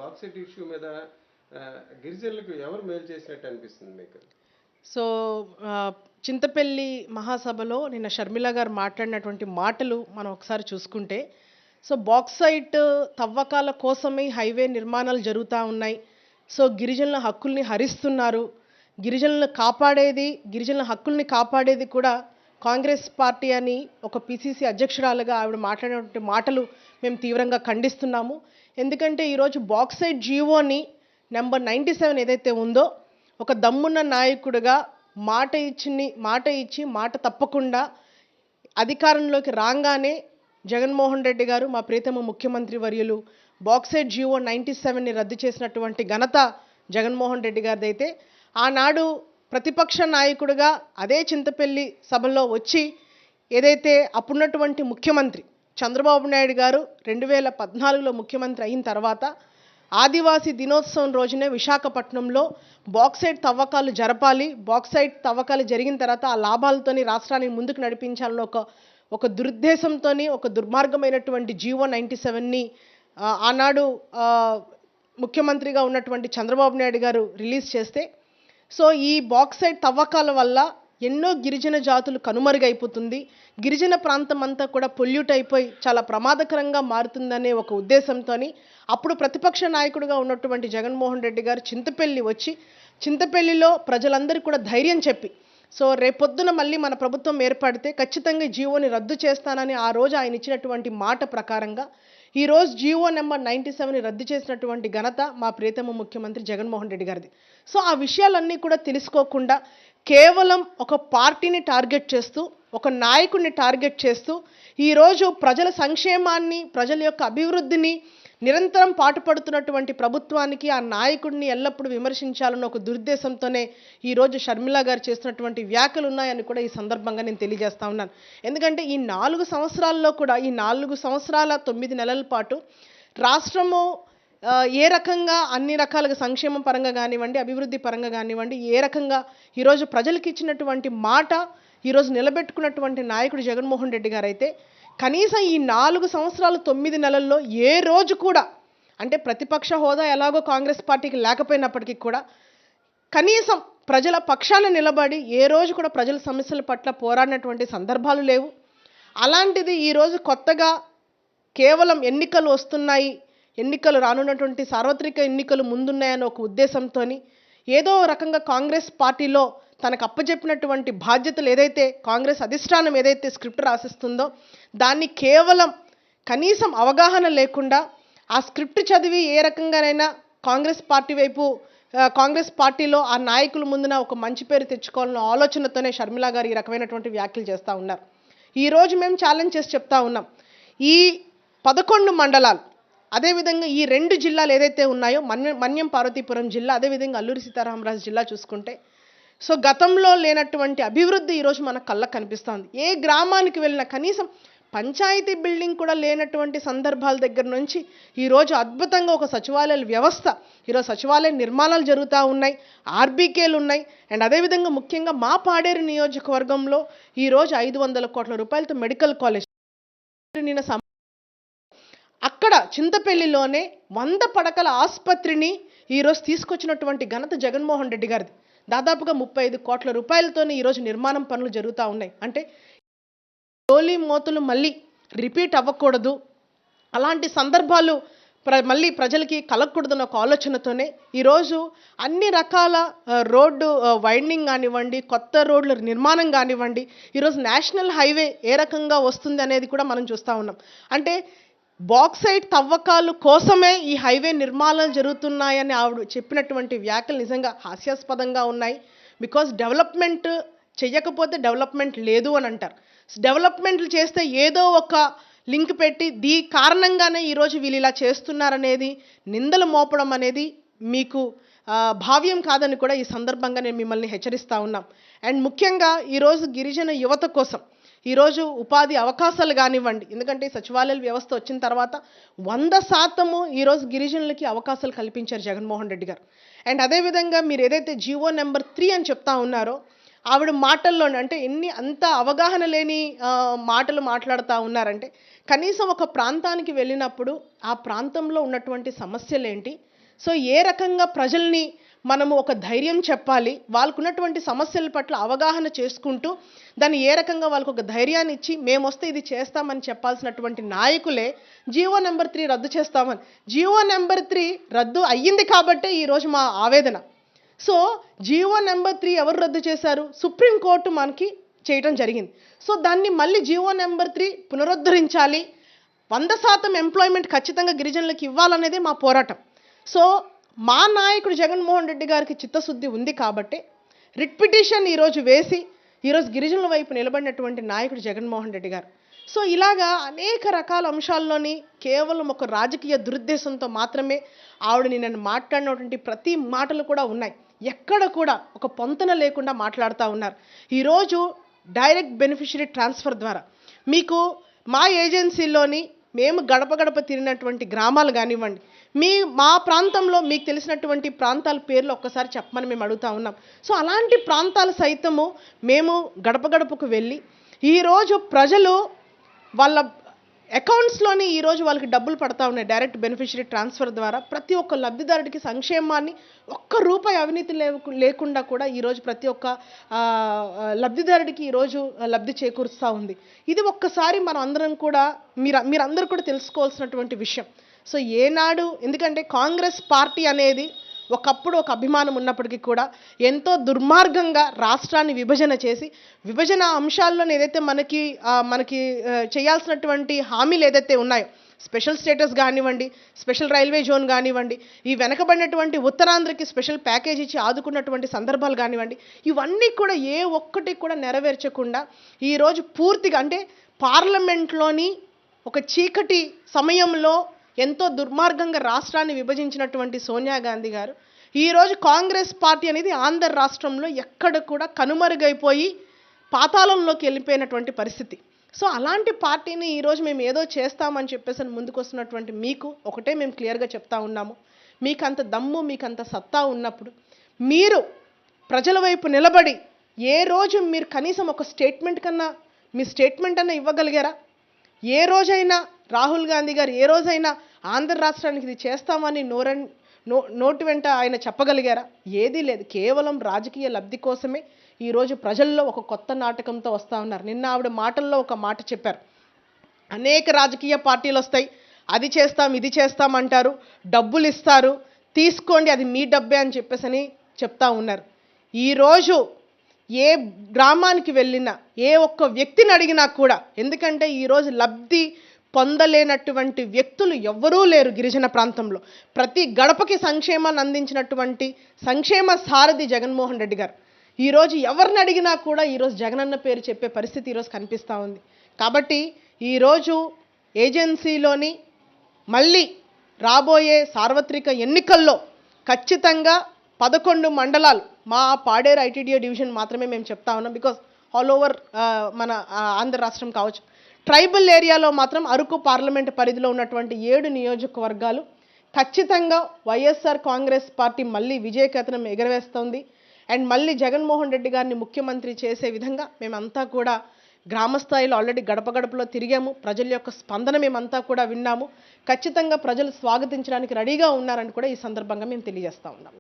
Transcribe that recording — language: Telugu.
బాక్సైట్ ఇష్యూ మీద గిరిజనులకు ఎవరు మేలు చేసినట్టు అనిపిస్తుంది మీకు? సో చింతపల్లి మహాసభలో నిన్న షర్మిల గారు మాట్లాడినటువంటి మాటలు మనం ఒకసారి చూసుకుంటే, సో బాక్సైట్ తవ్వకాల కోసమే హైవే నిర్మాణాలు జరుగుతూ ఉన్నాయి. సో గిరిజనుల హక్కుల్ని హరిస్తున్నారు. గిరిజనుల హక్కుల్ని కాపాడేది కూడా కాంగ్రెస్ పార్టీ అని ఒక పిసిసి అధ్యక్షురాలుగా ఆవిడ మాట్లాడినటువంటి మాటలు మేము తీవ్రంగా ఖండిస్తున్నాము. ఎందుకంటే ఈరోజు బాక్సైట్ జీవోని నెంబర్ 97 ఏదైతే ఉందో, ఒక దమ్మున్న నాయకుడిగా మాట ఇచ్చి మాట తప్పకుండా అధికారంలోకి రాగానే జగన్మోహన్ రెడ్డి గారు, మా ప్రియతమ ముఖ్యమంత్రి వర్యులు, బాక్సైట్ జీవో 97ని రద్దు చేసినటువంటి ఘనత జగన్మోహన్ రెడ్డి గారిది. అయితే ఆనాడు ప్రతిపక్ష నాయకుడిగా అదే చింతపల్లి సభలో వచ్చి ఏదైతే అప్పుడున్నటువంటి ముఖ్యమంత్రి చంద్రబాబు నాయుడు గారు 2014లో ముఖ్యమంత్రి అయిన తర్వాత ఆదివాసీ దినోత్సవం రోజునే విశాఖపట్నంలో బాక్సైట్ తవ్వకాలు జరపాలి, బాక్సైట్ తవ్వకాలు జరిగిన తర్వాత ఆ లాభాలతోని రాష్ట్రాన్ని ముందుకు నడిపించాలని ఒక దురుద్దేశంతో ఒక దుర్మార్గమైనటువంటి జీవో 97ని ఆనాడు ముఖ్యమంత్రిగా ఉన్నటువంటి చంద్రబాబు నాయుడు గారు రిలీజ్ చేస్తే, సో ఈ బాక్సైట్ తవ్వకాల వల్ల ఎన్నో గిరిజన జాతులు కనుమరుగైపోతుంది, గిరిజన ప్రాంతం అంతా కూడా పొల్యూట్ అయిపోయి చాలా ప్రమాదకరంగా మారుతుందనే ఒక ఉద్దేశంతో అప్పుడు ప్రతిపక్ష నాయకుడిగా ఉన్నటువంటి జగన్మోహన్ రెడ్డి గారు చింతపల్లి వచ్చి చింతపల్లిలో ప్రజలందరికీ కూడా ధైర్యం చెప్పి, సో రేపొద్దున మళ్ళీ మన ప్రభుత్వం ఏర్పడితే ఖచ్చితంగా జీవోని రద్దు చేస్తానని ఆ రోజు ఆయన ఇచ్చినటువంటి మాట ప్రకారంగా ఈరోజు జీవో నెంబర్ 97ని రద్దు చేసినటువంటి ఘనత మా ప్రియతమ ముఖ్యమంత్రి జగన్మోహన్ రెడ్డి గారిది. సో ఆ విషయాలన్నీ కూడా తెలుసుకోకుండా కేవలం ఒక పార్టీని టార్గెట్ చేస్తూ, ఒక నాయకుడిని టార్గెట్ చేస్తూ ఈరోజు ప్రజల సంక్షేమాన్ని, ప్రజల యొక్క అభివృద్ధిని నిరంతరం పాటుపడుతున్నటువంటి ప్రభుత్వానికి ఆ నాయకుడిని ఎల్లప్పుడూ విమర్శించాలన్న ఒక దురుద్దేశంతోనే ఈరోజు షర్మిల గారు చేస్తున్నటువంటి వ్యాఖ్యలు ఉన్నాయని కూడా ఈ సందర్భంగా నేను తెలియజేస్తా ఉన్నాను. ఎందుకంటే ఈ 4 సంవత్సరాల్లో కూడా, ఈ 4 సంవత్సరాల 9 నెలల పాటు రాష్ట్రము ఏ రకంగా అన్ని రకాలుగా సంక్షేమం పరంగా కానివ్వండి, అభివృద్ధి పరంగా కానివ్వండి, ఏ రకంగా ఈరోజు ప్రజలకు ఇచ్చినటువంటి మాట ఈరోజు నిలబెట్టుకున్నటువంటి నాయకుడు జగన్మోహన్ రెడ్డి గారు అయితే, కనీసం ఈ 4 సంవత్సరాలు 9 నెలల్లో ఏ రోజు కూడా, అంటే ప్రతిపక్ష హోదా ఎలాగో కాంగ్రెస్ పార్టీకి లేకపోయినప్పటికీ కూడా కనీసం ప్రజల పక్షాన నిలబడి ఏ రోజు కూడా ప్రజల సమస్యల పట్ల పోరాడినటువంటి సందర్భాలు లేవు. అలాంటిది ఈరోజు కొత్తగా కేవలం ఎన్నికలు వస్తున్నాయి, ఎన్నికలు రానున్నటువంటి సార్వత్రిక ఎన్నికలు ముందున్నాయని ఒక ఉద్దేశంతో ఏదో రకంగా కాంగ్రెస్ పార్టీలో తనకు అప్పచెప్పినటువంటి బాధ్యతలు ఏదైతే కాంగ్రెస్ అధిష్టానం ఏదైతే స్క్రిప్ట్ రాసిస్తుందో దాన్ని కేవలం కనీసం అవగాహన లేకుండా ఆ స్క్రిప్ట్ చదివి ఏ రకంగానైనా కాంగ్రెస్ పార్టీ వైపు, కాంగ్రెస్ పార్టీలో ఆ నాయకుల ముందున ఒక మంచి పేరు తెచ్చుకోవాలన్న ఆలోచనతోనే షర్మిల గారు ఈ రకమైనటువంటి వ్యాఖ్యలు చేస్తూ ఉన్నారు. ఈరోజు మేము ఛాలెంజ్ చేసి చెప్తా ఉన్నాం, ఈ 11 మండలాలు, అదేవిధంగా ఈ 2 జిల్లాలు ఏదైతే ఉన్నాయో, మన్యం పార్వతీపురం జిల్లా, అదేవిధంగా అల్లూరి సీతారామరాజు జిల్లా చూసుకుంటే, సో గతంలో లేనటువంటి అభివృద్ధి ఈరోజు మన కళ్ళకు కనిపిస్తుంది. ఏ గ్రామానికి వెళ్ళినా కనీసం పంచాయతీ బిల్డింగ్ కూడా లేనటువంటి సందర్భాల దగ్గర నుంచి ఈరోజు అద్భుతంగా ఒక సచివాలయ వ్యవస్థ, ఈరోజు సచివాలయ నిర్మాణాలు జరుగుతూ ఉన్నాయి, ఆర్బీకేలు ఉన్నాయి. అండ్ అదేవిధంగా ముఖ్యంగా మా పాడేరు నియోజకవర్గంలో ఈరోజు 500 కోట్ల రూపాయలతో మెడికల్ కాలేజ్, నిన్న అక్కడ చింతపల్లిలోనే 100 పడకల ఆసుపత్రిని ఈరోజు తీసుకొచ్చినటువంటి ఘనత జగన్మోహన్ రెడ్డి గారిది. దాదాపుగా 35 కోట్ల రూపాయలతోనే ఈరోజు నిర్మాణం పనులు జరుగుతూ ఉన్నాయి. అంటే గోలీ మోతులు మళ్ళీ రిపీట్ అవ్వకూడదు, అలాంటి సందర్భాలు మళ్ళీ ప్రజలకి కలగకూడదన్న ఒక ఆలోచనతోనే ఈరోజు అన్ని రకాల రోడ్డు వైండింగ్ కానివ్వండి, కొత్త రోడ్ల నిర్మాణం కానివ్వండి, ఈరోజు నేషనల్ హైవే ఏ రకంగా వస్తుంది అనేది కూడా మనం చూస్తూ ఉన్నాం. అంటే బాక్సైట్ తవ్వకాలు కోసమే ఈ హైవే నిర్మాణాలు జరుగుతున్నాయని ఆవిడ చెప్పినటువంటి వ్యాఖ్యలు నిజంగా హాస్యాస్పదంగా ఉన్నాయి. బికాజ్ డెవలప్మెంట్ చేయకపోతే డెవలప్మెంట్ లేదు అని అంటారు. డెవలప్మెంట్లు చేస్తే ఏదో ఒక లింక్ పెట్టి కారణంగానే ఈరోజు వీళ్ళు ఇలా చేస్తున్నారనేది నిందలు మోపడం అనేది మీకు భావ్యం కాదని కూడా ఈ సందర్భంగా నేను మిమ్మల్ని హెచ్చరిస్తూ ఉన్నాం. అండ్ ముఖ్యంగా ఈరోజు గిరిజన యువత కోసం ఈరోజు ఉపాధి అవకాశాలు కానివ్వండి, ఎందుకంటే సచివాలయ వ్యవస్థ వచ్చిన తర్వాత 100% ఈరోజు గిరిజనులకి అవకాశాలు కల్పించారు జగన్మోహన్ రెడ్డి గారు. అండ్ అదేవిధంగా మీరు ఏదైతే జీవో నెంబర్ 3 అని చెప్తా ఉన్నారో ఆవిడ మాటల్లోనే అంటే అంత అవగాహన లేని మాటలు మాట్లాడుతూ ఉన్నారంటే, కనీసం ఒక ప్రాంతానికి వెళ్ళినప్పుడు ఆ ప్రాంతంలో ఉన్నటువంటి సమస్యలేంటి, సో ఏ రకంగా ప్రజల్ని మనము ఒక ధైర్యం చెప్పాలి, వాళ్ళకున్నటువంటి సమస్యల పట్ల అవగాహన చేసుకుంటూ దాన్ని ఏ రకంగా వాళ్ళకు ఒక ధైర్యాన్ని ఇచ్చి మేము వస్తే ఇది చేస్తామని చెప్పాల్సినటువంటి నాయకులే జీవో నెంబర్ 3 రద్దు చేస్తామని. జీవో నెంబర్ 3 రద్దు అయ్యింది కాబట్టే ఈరోజు మా ఆవేదన. సో జీవో నెంబర్ 3 ఎవరు రద్దు చేశారు? సుప్రీంకోర్టు మనకి చేయటం జరిగింది. సో దాన్ని మళ్ళీ జీవో నెంబర్ 3 పునరుద్ధరించాలి, 100% ఎంప్లాయ్మెంట్ ఖచ్చితంగా గిరిజనులకు ఇవ్వాలనేదే మా పోరాటం. సో మా నాయకుడు జగన్మోహన్ రెడ్డి గారికి చిత్తశుద్ధి ఉంది కాబట్టి రిట్ పిటిషన్ ఈరోజు వేసి ఈరోజు గిరిజనుల వైపు నిలబడినటువంటి నాయకుడు జగన్మోహన్ రెడ్డి గారు. సో ఇలాగా అనేక రకాల అంశాల్లోని కేవలం ఒక రాజకీయ దురుద్దేశంతో మాత్రమే ఆవిడ నిన్న మాట్లాడినటువంటి ప్రతి మాటలు కూడా ఉన్నాయి. ఎక్కడ కూడా ఒక పొంతన లేకుండా మాట్లాడుతూ ఉన్నారు. ఈరోజు డైరెక్ట్ బెనిఫిషరీ ట్రాన్స్ఫర్ ద్వారా మీకు మా ఏజెన్సీలోని మేము గడప గడప తిరిగినటువంటి గ్రామాలు కానివ్వండి, మా ప్రాంతంలో మీకు తెలిసినటువంటి ప్రాంతాల పేర్లు ఒక్కసారి చెప్పమని మేము అడుగుతా ఉన్నాం. సో అలాంటి ప్రాంతాలు సైతము మేము గడప గడపకు వెళ్ళి ఈరోజు ప్రజలు వాళ్ళ అకౌంట్స్లోని ఈరోజు వాళ్ళకి డబ్బులు పడతా ఉన్నాయి. డైరెక్ట్ బెనిఫిషరీ ట్రాన్స్ఫర్ ద్వారా ప్రతి ఒక్క లబ్ధిదారుడికి సంక్షేమాన్ని ఒక్క రూపాయి అవినీతి లేకుండా కూడా ఈరోజు ప్రతి ఒక్క లబ్ధిదారుడికి ఈరోజు లబ్ధి చేకూరుస్తూ ఉంది. ఇది ఒక్కసారి మనం అందరం కూడా మీరందరూ కూడా తెలుసుకోవాల్సినటువంటి విషయం. సో ఏనాడు, ఎందుకంటే కాంగ్రెస్ పార్టీ అనేది ఒకప్పుడు ఒక అభిమానం ఉన్నప్పటికీ కూడా ఎంతో దుర్మార్గంగా రాష్ట్రాన్ని విభజన చేసి విభజన అంశాల్లో ఏదైతే మనకి చేయాల్సినటువంటి హామీలు ఏదైతే ఉన్నాయో, స్పెషల్ స్టేటస్ కానివ్వండి, స్పెషల్ రైల్వే జోన్ కానివ్వండి, ఈ వెనకబడినటువంటి ఉత్తరాంధ్రకి స్పెషల్ ప్యాకేజ్ ఇచ్చి ఆదుకున్నటువంటి సందర్భాలు కానివ్వండి, ఇవన్నీ కూడా ఏ ఒక్కటి కూడా నెరవేర్చకుండా ఈరోజు పూర్తిగా అంటే పార్లమెంట్లోని ఒక చీకటి సమయంలో ఎంతో దుర్మార్గంగా రాష్ట్రాన్ని విభజించినటువంటి సోనియా గాంధీ గారు ఈరోజు కాంగ్రెస్ పార్టీ అనేది ఆంధ్ర రాష్ట్రంలో ఎక్కడ కూడా కనుమరుగైపోయి పాతాళంలోకి వెళ్ళిపోయినటువంటి పరిస్థితి. సో అలాంటి పార్టీని ఈరోజు మేము ఏదో చేస్తామని చెప్పేసి ముందుకు వస్తున్నటువంటి మీకు ఒకటే మేము క్లియర్గా చెప్తా ఉన్నాము, మీకు అంత దమ్ము, మీకు అంత సత్తా ఉన్నప్పుడు మీరు ప్రజల వైపు నిలబడి ఏ రోజు మీరు కనీసం ఒక స్టేట్మెంట్ కన్నా మీ స్టేట్మెంట్ అన్నా ఇవ్వగలిగారా? ఏ రోజైనా రాహుల్ గాంధీ గారు ఏ రోజైనా ఆంధ్ర రాష్ట్రానికి ఇది చేస్తామని నోటి వెంట ఆయన చెప్పగలిగారా? ఏదీ లేదు. కేవలం రాజకీయ లబ్ధి కోసమే ఈరోజు ప్రజల్లో ఒక కొత్త నాటకంతో వస్తూ ఉన్నారు. నిన్న ఆవిడ మాటల్లో ఒక మాట చెప్పారు, అనేక రాజకీయ పార్టీలు వస్తాయి, అది చేస్తాం ఇది చేస్తాం అంటారు, డబ్బులు ఇస్తారు, తీసుకోండి అది మీ డబ్బే అని చెప్పేసి చెప్తా ఉన్నారు. ఈరోజు ఏ గ్రామానికి వెళ్ళినా ఏ ఒక్క వ్యక్తిని అడిగినా కూడా, ఎందుకంటే ఈరోజు లబ్ధి పొందలేనటువంటి వ్యక్తులు ఎవ్వరూ లేరు గిరిజన ప్రాంతంలో. ప్రతి గడపకి సంక్షేమాన్ని అందించినటువంటి సంక్షేమ సారథి జగన్మోహన్ రెడ్డి గారు. ఈరోజు ఎవరిని అడిగినా కూడా ఈరోజు జగనన్న పేరు చెప్పే పరిస్థితి ఈరోజు కనిపిస్తూ ఉంది. కాబట్టి ఈరోజు ఏజెన్సీలోని మళ్ళీ రాబోయే సార్వత్రిక ఎన్నికల్లో ఖచ్చితంగా 11 మండలాలు, మా పాడేరు ఐటీడీఏ డివిజన్ మాత్రమే మేము చెప్తా ఉన్నాం, బికాజ్ ఆల్ ఓవర్ మన ఆంధ్ర రాష్ట్రం కావచ్చు, ట్రైబల్ ఏరియాలో మాత్రం అరకు పార్లమెంట్ పరిధిలో ఉన్నటువంటి 7 నియోజకవర్గాలు ఖచ్చితంగా వైఎస్ఆర్ కాంగ్రెస్ పార్టీ మళ్ళీ విజయకేతనం ఎగరవేస్తోంది. అండ్ మళ్ళీ జగన్మోహన్ రెడ్డి గారిని ముఖ్యమంత్రి చేసే విధంగా మేమంతా కూడా గ్రామ స్థాయిలో ఆల్రెడీ గడప గడపలో తిరిగాము. ప్రజల యొక్క స్పందన మేమంతా కూడా విన్నాము. ఖచ్చితంగా ప్రజలు స్వాగతించడానికి రెడీగా ఉన్నారని కూడా ఈ సందర్భంగా మేము తెలియజేస్తా ఉన్నాం.